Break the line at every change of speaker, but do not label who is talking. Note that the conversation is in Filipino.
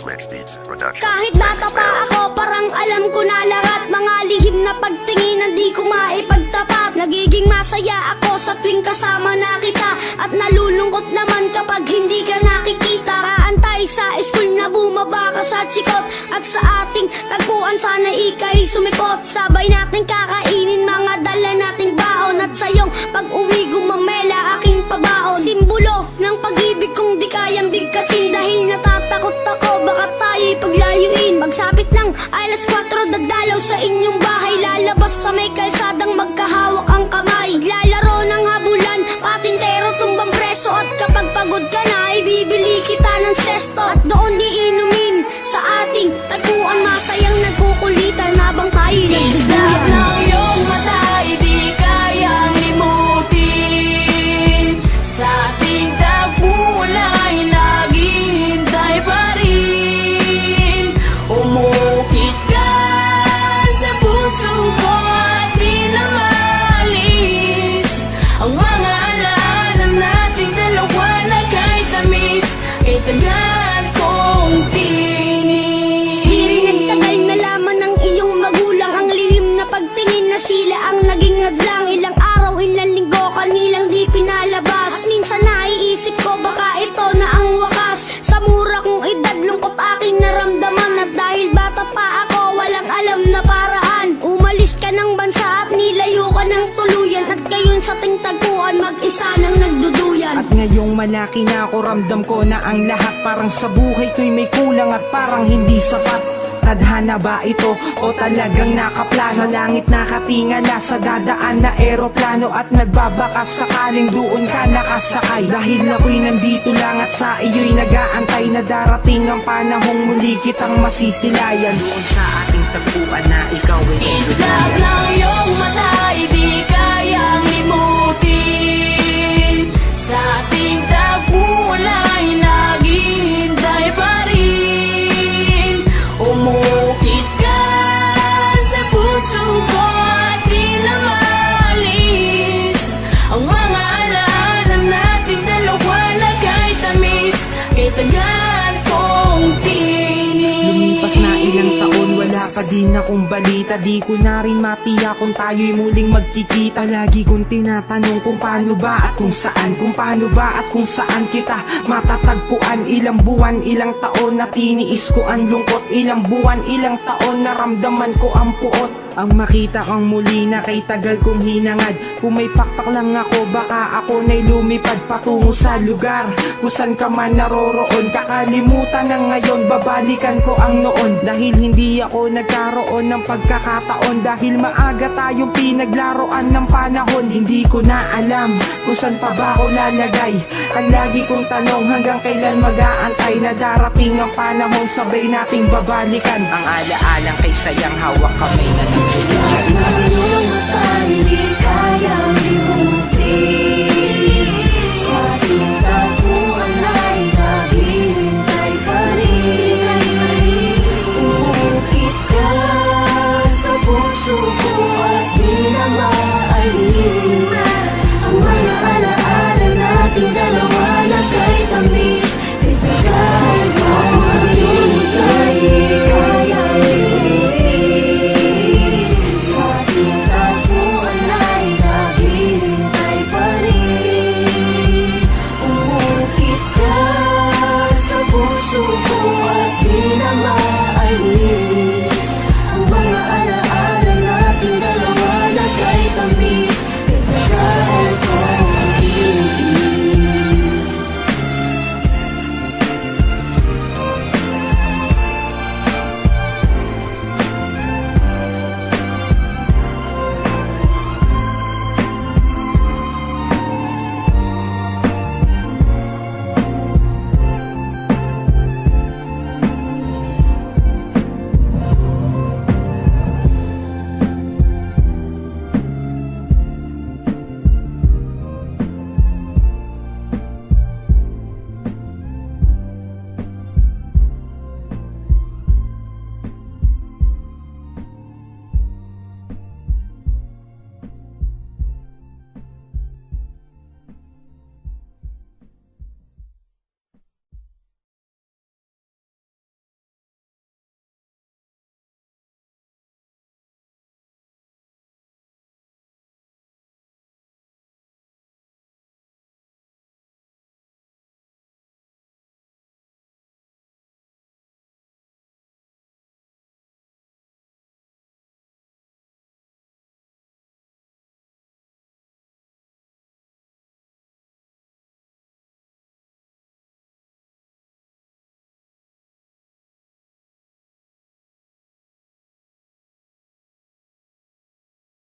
Switch Beats Production.
Kahit bata pa ako, parang alam ko na lahat. Mga lihim na pagtingin, di ko maipagtapat. Nagiging masaya ako sa tuwing kasama na kita, at nalulungkot naman kapag hindi ka nakikita. Kaantay sa school na bumaba ka sa chikot, at sa ating tagpuan sana ika'y sumipot. Sabay natin kakainin mga dala nating baon, at sayong pag-uwi gumamela aking pabaon. Simbolo ng pag-ibig kong di kayang bigkasin, dahil natatakot ako baka tayo'y paglayuin. Magsapit ng alas 4, dadalaw sa inyong bahay, lalabas sa may kalsadang magkahawak ang kamay. Lalaro ng habulan, patintero tumbang preso, at kapag pagod ka na, ibibili kita ng sesto. At doon iinumin sa ating tagpuan, masayang nagkukulitan habang tayo'y
Islap
nagduduyan.
ng iyong mata, di kayang limutin. Sa ating tagpuan ay naghihintay pa rin. Umukit ka sa puso ko at di na maalis ang mga alaala nating dalawa na kay tamis, kay tagal kong tinis.
Di rin nagtagal na laman ng iyong magulang, ang lihim na pagtingin na sila ang naging hadlang. Ilang araw, ilang linggo, kanilang di pinalabas. At minsan naiisip ko baka ito na ang wakas. Sa mura kong edad, lungkot aking naramdaman, at dahil bata pa ako, walang alam na paraan. Umalis ka ng bansa at nilayo ka ng tuluyan, at ngayon sa ting tagpuan, mag-isa nang nagduduyan.
At ngayong malaki na ako, ramdam ko na ang lahat parang sa buhay ko'y may kulang at parang hindi sapat. Tadhana ba ito o talagang nakaplano? Sa langit nakatingala sa dadaan na eroplano, at nagbabakas sakaling doon ka nakasakay. Dahil ako'y nandito lang at sa iyo'y nag-aantay na darating ang panahong muli kitang masisilayan. Doon sa ating tagpuan na ikaw ay
Islap ng iyong mata, di kayang limutin. Sa ating tagpuan ay naghihintay pa rin. Umukit ka sa puso ko at di na maalis ang mga alaala nating dalawa na kay tamis, kay tagal kong tinis.
Lumipas na ilang taon, wala pa din akong balita. Di ko na rin matiyak kung tayo'y muling magkikita. Lagi kong tinatanong kung paano ba at kung saan, kung paano ba at kung saan kita matatagpuan. Ilang buwan, ilang taon na tiniis ko ang lungkot. Ilang buwan, ilang taon na ramdaman ko ang puot. Ang makita kang muli na kay tagal kong hinangad. Kung may pakpak lang ako, baka ako na'y lumipad patungo sa lugar kung saan ka man naroroon. Kakalimutan na ngayon, babalikan ko ang noon. Dahil hindi ako nagkaroon ng pagkakataon, dahil maaga tayong pinaglaruan ng panahon. Hindi ko na alam kung saan pa ba ako lalagay. Ang lagi kong tanong, hanggang kailan mag-aantay na darating ang panahon sabay nating babalikan ang alaalang kay sayang hawak kamay na nagtutulad.